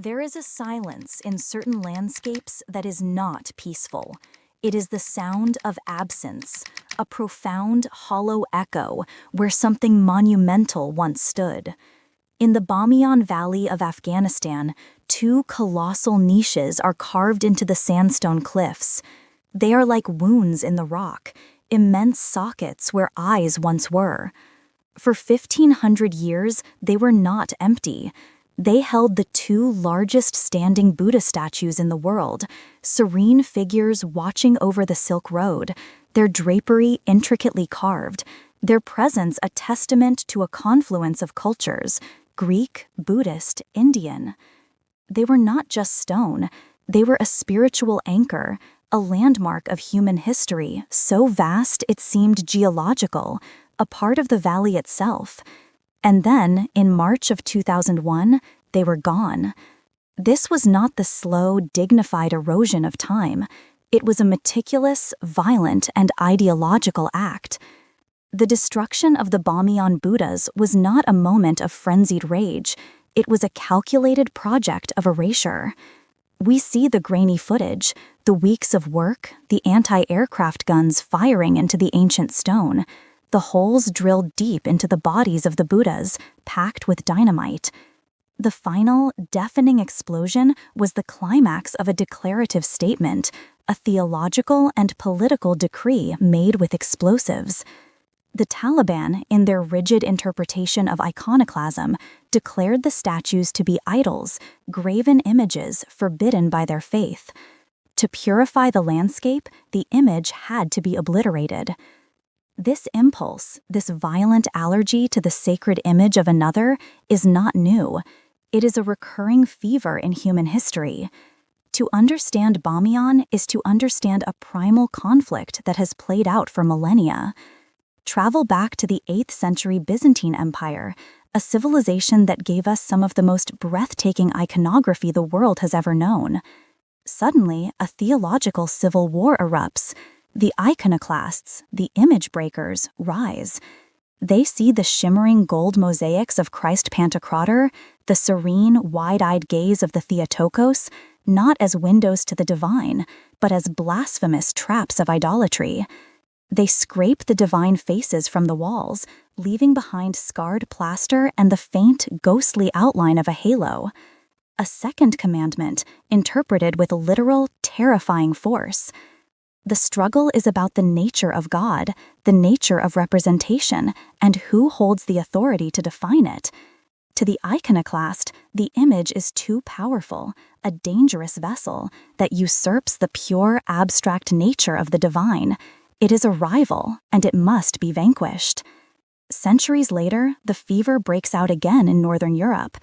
There is a silence in certain landscapes that is not peaceful. It is the sound of absence, a profound, hollow echo where something monumental once stood. In the Bamiyan Valley of Afghanistan, two colossal niches are carved into the sandstone cliffs. They are like wounds in the rock, immense sockets where eyes once were. For 1,500 years, they were not empty. They held the two largest standing Buddha statues in the world, serene figures watching over the Silk Road, their drapery intricately carved, their presence a testament to a confluence of cultures, Greek, Buddhist, Indian. They were not just stone, they were a spiritual anchor, a landmark of human history so vast it seemed geological, a part of the valley itself. And then, in March of 2001, they were gone. This was not the slow, dignified erosion of time. It was a meticulous, violent, and ideological act. The destruction of the Bamiyan Buddhas was not a moment of frenzied rage. It was a calculated project of erasure. We see the grainy footage, the weeks of work, the anti-aircraft guns firing into the ancient stone, the holes drilled deep into the bodies of the Buddhas, packed with dynamite. The final, deafening explosion was the climax of a declarative statement, a theological and political decree made with explosives. The Taliban, in their rigid interpretation of iconoclasm, declared the statues to be idols, graven images forbidden by their faith. To purify the landscape, the image had to be obliterated. This impulse, this violent allergy to the sacred image of another, is not new. It is a recurring fever in human history. To understand Bamiyan is to understand a primal conflict that has played out for millennia. Travel back to the 8th century Byzantine Empire, a civilization that gave us some of the most breathtaking iconography the world has ever known. Suddenly, a theological civil war erupts. The iconoclasts, the image breakers, rise. They see the shimmering gold mosaics of Christ Pantocrator, the serene, wide-eyed gaze of the Theotokos, not as windows to the divine, but as blasphemous traps of idolatry. They scrape the divine faces from the walls, leaving behind scarred plaster and the faint, ghostly outline of a halo. A second commandment, interpreted with literal, terrifying force. The struggle is about the nature of God, the nature of representation, and who holds the authority to define it. To the iconoclast, the image is too powerful, a dangerous vessel that usurps the pure, abstract nature of the divine. It is a rival, and it must be vanquished. Centuries later, the fever breaks out again in Northern Europe.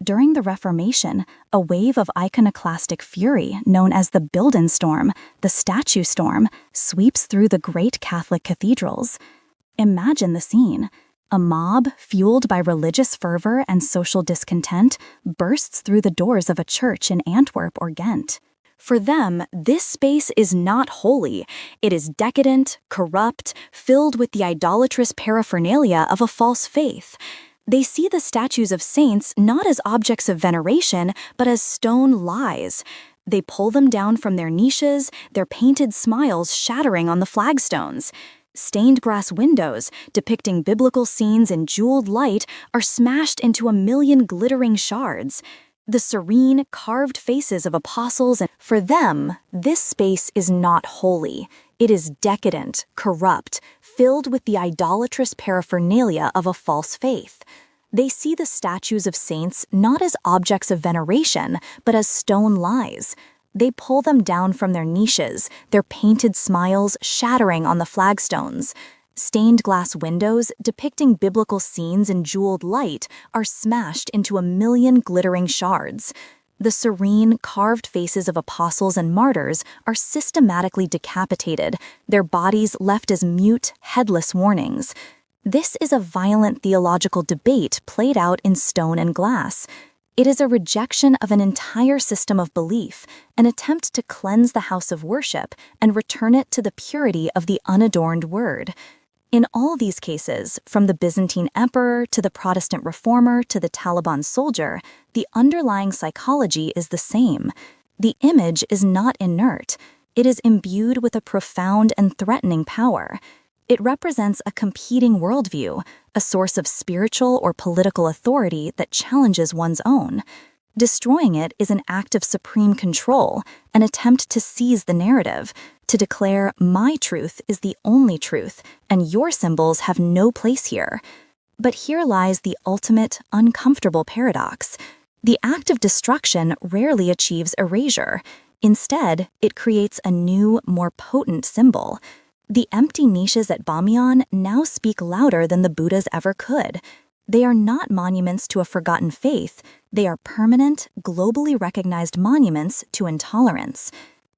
During the Reformation, a wave of iconoclastic fury known as the Bildenstorm, the statue storm, sweeps through the great Catholic cathedrals. Imagine the scene. A mob, fueled by religious fervor and social discontent, bursts through the doors of a church in Antwerp or Ghent. For them, this space is not holy. It is decadent, corrupt, filled with the idolatrous paraphernalia of a false faith. They see the statues of saints not as objects of veneration, but as stone lies. They pull them down from their niches, their painted smiles shattering on the flagstones. Stained glass windows, depicting biblical scenes in jeweled light, are smashed into a million glittering shards. The serene, carved faces of apostles, and for them, this space is not holy. It is decadent, corrupt, filled with the idolatrous paraphernalia of a false faith. They see the statues of saints not as objects of veneration, but as stone lies. They pull them down from their niches, their painted smiles shattering on the flagstones. Stained glass windows, depicting biblical scenes in jeweled light, are smashed into a million glittering shards. The serene, carved faces of apostles and martyrs are systematically decapitated, their bodies left as mute, headless warnings. This is a violent theological debate played out in stone and glass. It is a rejection of an entire system of belief, an attempt to cleanse the house of worship and return it to the purity of the unadorned word. In all these cases, from the Byzantine emperor to the Protestant reformer to the Taliban soldier, the underlying psychology is the same. The image is not inert. It is imbued with a profound and threatening power. It represents a competing worldview, a source of spiritual or political authority that challenges one's own. Destroying it is an act of supreme control, an attempt to seize the narrative, to declare my truth is the only truth, and your symbols have no place here. But here lies the ultimate, uncomfortable paradox. The act of destruction rarely achieves erasure. Instead, it creates a new, more potent symbol. The empty niches at Bamiyan now speak louder than the Buddhas ever could. They are not monuments to a forgotten faith. They are permanent, globally recognized monuments to intolerance.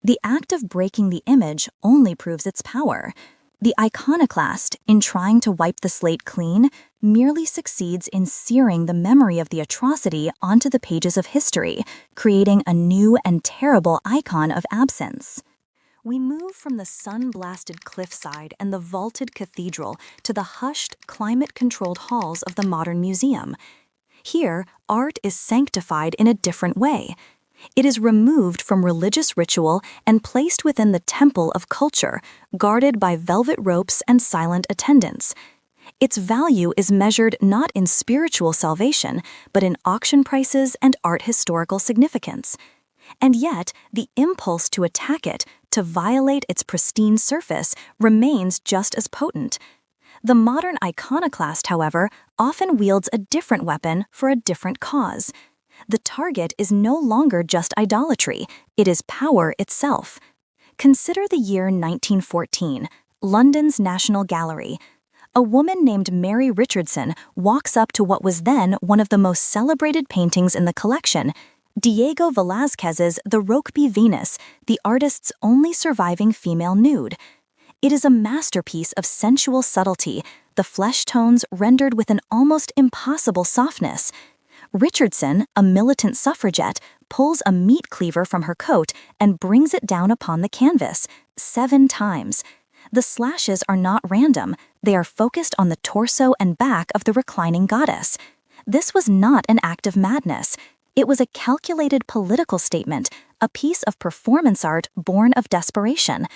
The act of breaking the image only proves its power. The iconoclast, in trying to wipe the slate clean, merely succeeds in searing the memory of the atrocity onto the pages of history, creating a new and terrible icon of absence. We move from the sun-blasted cliffside and the vaulted cathedral to the hushed, climate-controlled halls of the modern museum. Here, art is sanctified in a different way. It is removed from religious ritual and placed within the temple of culture, guarded by velvet ropes and silent attendants. Its value is measured not in spiritual salvation, but in auction prices and art historical significance. And yet, the impulse to attack it, to violate its pristine surface, remains just as potent. The modern iconoclast, however, often wields a different weapon for a different cause. The target is no longer just idolatry, it is power itself. Consider the year 1914, London's National Gallery. A woman named Mary Richardson walks up to what was then one of the most celebrated paintings in the collection, Diego Velázquez's The Rokeby Venus, the artist's only surviving female nude. It is a masterpiece of sensual subtlety, the flesh tones rendered with an almost impossible softness. Richardson, a militant suffragette, pulls a meat cleaver from her coat and brings it down upon the canvas, 7 times. The slashes are not random, they are focused on the torso and back of the reclining goddess. This was not an act of madness. It was a calculated political statement, a piece of performance art born of desperation.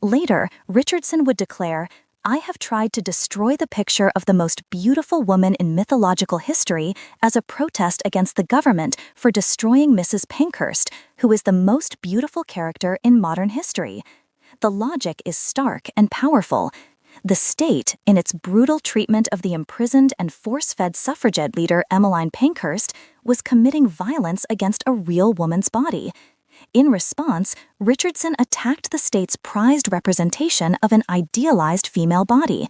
Later, Richardson would declare, "I have tried to destroy the picture of the most beautiful woman in mythological history as a protest against the government for destroying Mrs. Pankhurst, who is the most beautiful character in modern history." The logic is stark and powerful. The state, in its brutal treatment of the imprisoned and force-fed suffragette leader Emmeline Pankhurst, was committing violence against a real woman's body. In response, Richardson attacked the state's prized representation of an idealized female body.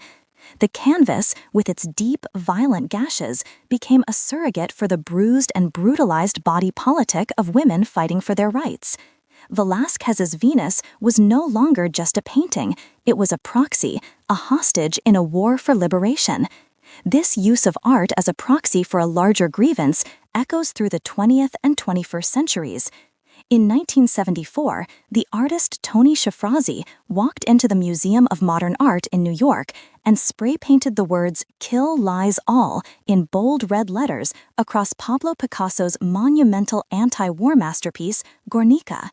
The canvas, with its deep, violent gashes, became a surrogate for the bruised and brutalized body politic of women fighting for their rights. Velázquez's Venus was no longer just a painting, it was a proxy, a hostage in a war for liberation. This use of art as a proxy for a larger grievance echoes through the 20th and 21st centuries. In 1974, the artist Tony Shafrazi walked into the Museum of Modern Art in New York and spray-painted the words "Kill Lies All" in bold red letters across Pablo Picasso's monumental anti-war masterpiece, Guernica.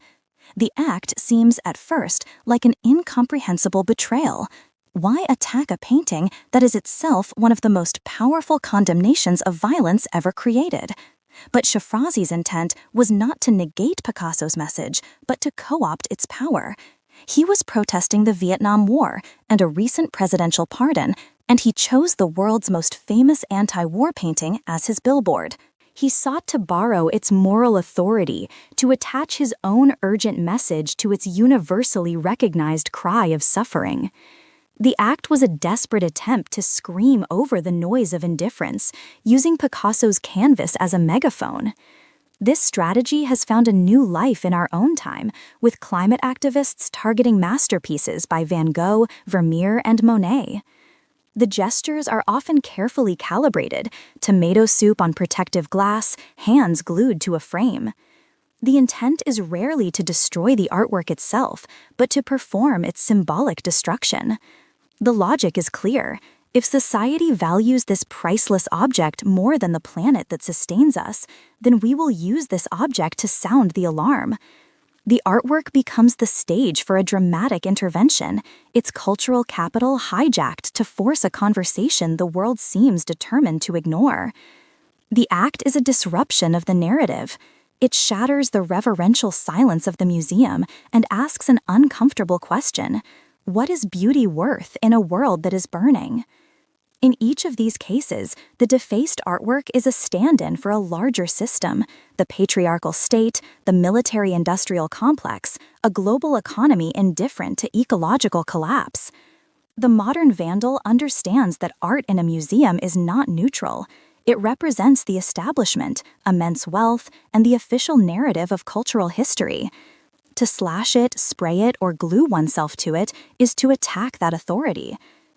The act seems, at first, like an incomprehensible betrayal. Why attack a painting that is itself one of the most powerful condemnations of violence ever created? But Shafrazi's intent was not to negate Picasso's message, but to co-opt its power. He was protesting the Vietnam War and a recent presidential pardon, and he chose the world's most famous anti-war painting as his billboard. He sought to borrow its moral authority, to attach his own urgent message to its universally recognized cry of suffering. The act was a desperate attempt to scream over the noise of indifference, using Picasso's canvas as a megaphone. This strategy has found a new life in our own time, with climate activists targeting masterpieces by Van Gogh, Vermeer, and Monet. The gestures are often carefully calibrated, tomato soup on protective glass, hands glued to a frame. The intent is rarely to destroy the artwork itself, but to perform its symbolic destruction. The logic is clear. If society values this priceless object more than the planet that sustains us, then we will use this object to sound the alarm. The artwork becomes the stage for a dramatic intervention, its cultural capital hijacked to force a conversation the world seems determined to ignore. The act is a disruption of the narrative. It shatters the reverential silence of the museum and asks an uncomfortable question: what is beauty worth in a world that is burning? In each of these cases, the defaced artwork is a stand-in for a larger system: the patriarchal state, the military-industrial complex, a global economy indifferent to ecological collapse. The modern vandal understands that art in a museum is not neutral. It represents the establishment, immense wealth, and the official narrative of cultural history. To slash it, spray it, or glue oneself to it is to attack that authority.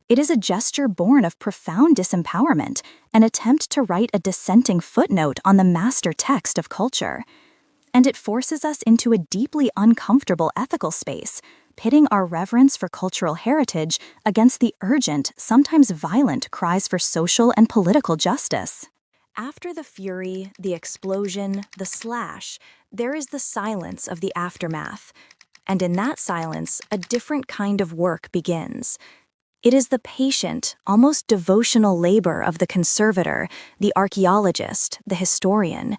It is a gesture born of profound disempowerment, an attempt to write a dissenting footnote on the master text of culture. And it forces us into a deeply uncomfortable ethical space, pitting our reverence for cultural heritage against the urgent, sometimes violent cries for social and political justice. After the fury, the explosion, the slash, there is the silence of the aftermath. And in that silence, a different kind of work begins. It is the patient, almost devotional labor of the conservator, the archaeologist, the historian.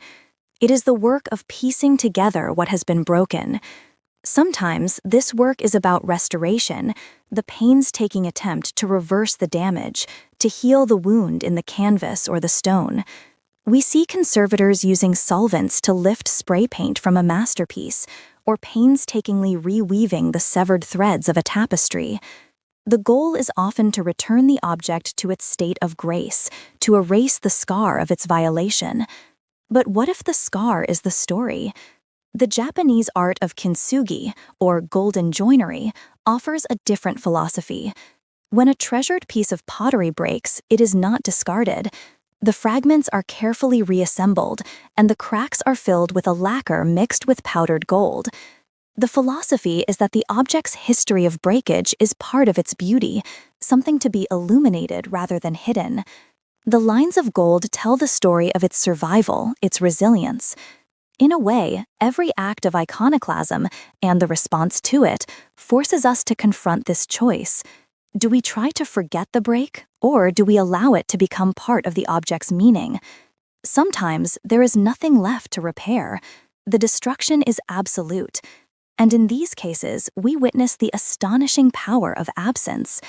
It is the work of piecing together what has been broken. Sometimes this work is about restoration, the painstaking attempt to reverse the damage, to heal the wound in the canvas or the stone. We see conservators using solvents to lift spray paint from a masterpiece, or painstakingly reweaving the severed threads of a tapestry. The goal is often to return the object to its state of grace, to erase the scar of its violation. But what if the scar is the story? The Japanese art of kintsugi, or golden joinery, offers a different philosophy. When a treasured piece of pottery breaks, it is not discarded. The fragments are carefully reassembled, and the cracks are filled with a lacquer mixed with powdered gold. The philosophy is that the object's history of breakage is part of its beauty, something to be illuminated rather than hidden. The lines of gold tell the story of its survival, its resilience. In a way, every act of iconoclasm, and the response to it, forces us to confront this choice. Do we try to forget the break, or do we allow it to become part of the object's meaning? Sometimes there is nothing left to repair. The destruction is absolute. And in these cases, we witness the astonishing power of absence.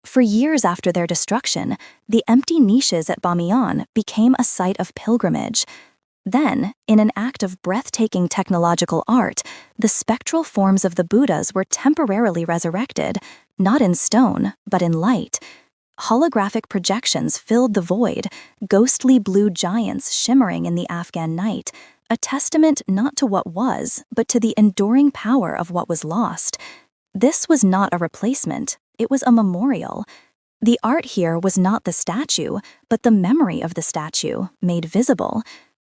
For years after their destruction, the empty niches at Bamiyan became a site of pilgrimage. Then, in an act of breathtaking technological art, the spectral forms of the Buddhas were temporarily resurrected, not in stone, but in light. Holographic projections filled the void, ghostly blue giants shimmering in the Afghan night, a testament not to what was, but to the enduring power of what was lost. This was not a replacement, it was a memorial. The art here was not the statue, but the memory of the statue, made visible.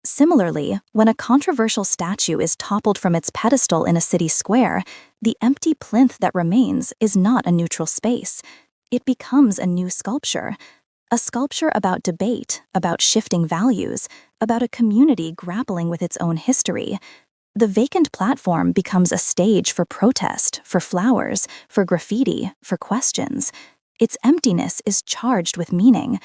Similarly, when a controversial statue is toppled from its pedestal in a city square, the empty plinth that remains is not a neutral space. It becomes a new sculpture. A sculpture about debate, about shifting values, about a community grappling with its own history. The vacant platform becomes a stage for protest, for flowers, for graffiti, for questions. Its emptiness is charged with meaning.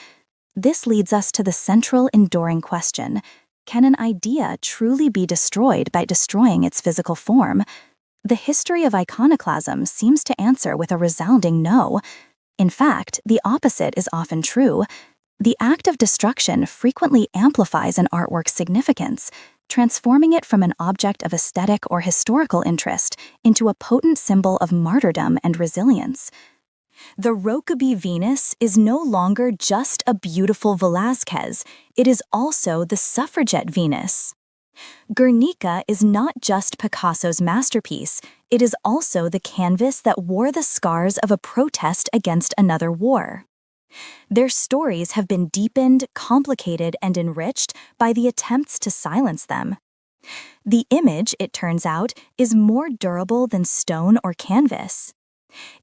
This leads us to the central enduring question: can an idea truly be destroyed by destroying its physical form? The history of iconoclasm seems to answer with a resounding no. In fact, the opposite is often true. The act of destruction frequently amplifies an artwork's significance, transforming it from an object of aesthetic or historical interest into a potent symbol of martyrdom and resilience. The Rokeby Venus is no longer just a beautiful Velázquez, it is also the suffragette Venus. Guernica is not just Picasso's masterpiece, it is also the canvas that wore the scars of a protest against another war. Their stories have been deepened, complicated, and enriched by the attempts to silence them. The image, it turns out, is more durable than stone or canvas.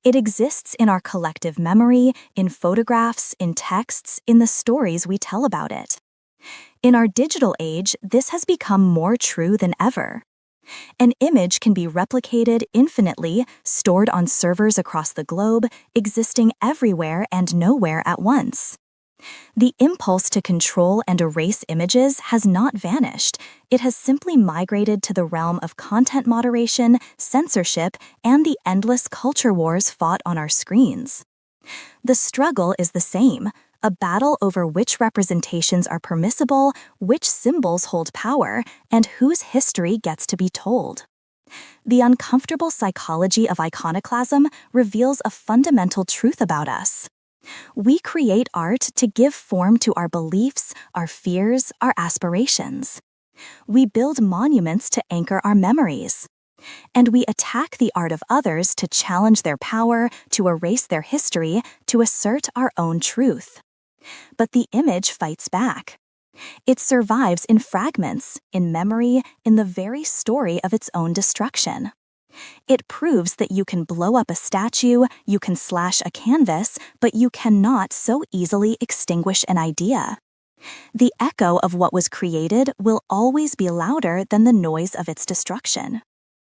It exists in our collective memory, in photographs, in texts, in the stories we tell about it. In our digital age, this has become more true than ever. An image can be replicated infinitely, stored on servers across the globe, existing everywhere and nowhere at once. The impulse to control and erase images has not vanished. It has simply migrated to the realm of content moderation, censorship, and the endless culture wars fought on our screens. The struggle is the same, a battle over which representations are permissible, which symbols hold power, and whose history gets to be told. The uncomfortable psychology of iconoclasm reveals a fundamental truth about us. We create art to give form to our beliefs, our fears, our aspirations. We build monuments to anchor our memories. And we attack the art of others to challenge their power, to erase their history, to assert our own truth. But the image fights back. It survives in fragments, in memory, in the very story of its own destruction. It proves that you can blow up a statue, you can slash a canvas, but you cannot so easily extinguish an idea. The echo of what was created will always be louder than the noise of its destruction.